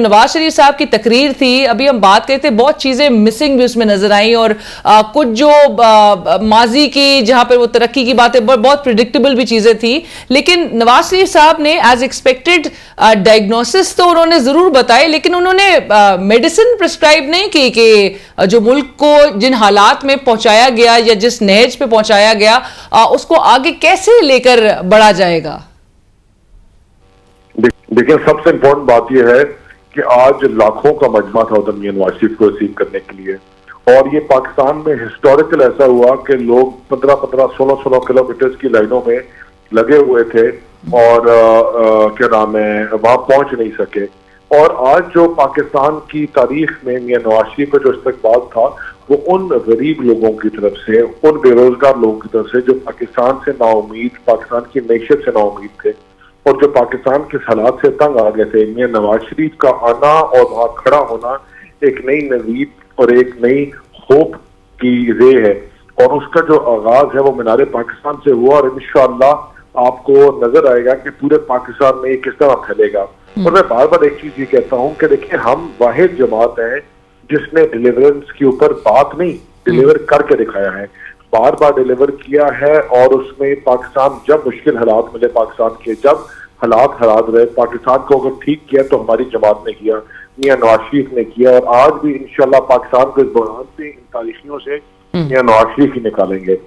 नवाज शरीफ साहब की तकरीर थी, अभी हम बात करते थे, बहुत चीजें मिसिंग भी उसमें नजर आई और कुछ जो माजी की जहां पर वो तरक्की की बातें बहुत प्रिडिक्टेबल भी चीजें थी, लेकिन नवाज शरीफ साहब ने एज एक्सपेक्टेड डायग्नोसिस तो उन्होंने जरूर बताए, लेकिन उन्होंने मेडिसिन प्रिस्क्राइब नहीं की कि जो मुल्क को जिन हालात में पहुंचाया गया या जिस नहज पे पहुंचाया गया उसको आगे कैसे लेकर बढ़ा जाएगा। देखिए, सबसे इंपॉर्टेंट बात यह है कि आज लाखों का मजमा था उधर मियां नवाज शरीफ को रिसीव करने के लिए, और ये पाकिस्तान में हिस्टोरिकल ऐसा हुआ कि लोग 15-15, 16-16 किलोमीटर की लाइनों में लगे हुए थे और क्या नाम है, वहां पहुंच नहीं सके। और आज जो पाकिस्तान की तारीख में मियां नवाज शरीफ का जो इस्तकबाल था, वो उन गरीब लोगों की तरफ से, उन बेरोजगार लोगों की तरफ से जो पाकिस्तान से नाउमीद, पाकिस्तान की मैशत से नाउमीद थे और जो पाकिस्तान के हालात से तंग आ गए थे। मियां नवाज शरीफ का आना और वहां खड़ा होना एक नई नवीद और एक नई होप की रे है, और उसका जो आगाज है वो मीनारे पाकिस्तान से हुआ, और इंशाअल्लाह आपको नजर आएगा कि पूरे पाकिस्तान में ये किस तरह फैलेगा। और मैं बार बार एक चीज ये कहता हूँ कि देखिए, हम वाहिद जमात है जिसने डिलीवरेंस के ऊपर बात नहीं, डिलीवर करके दिखाया है, बार बार डिलीवर किया है। और उसमें पाकिस्तान, जब मुश्किल हालात मिले पाकिस्तान के, जब हालात रहे, पाकिस्तान को अगर ठीक किया तो हमारी जमात ने किया, मियां नवाज शरीफ ने किया, और आज भी इंशाल्लाह पाकिस्तान को इस बहरान से, इन तारीखियों से मियां नवाज शरीफ ही निकालेंगे।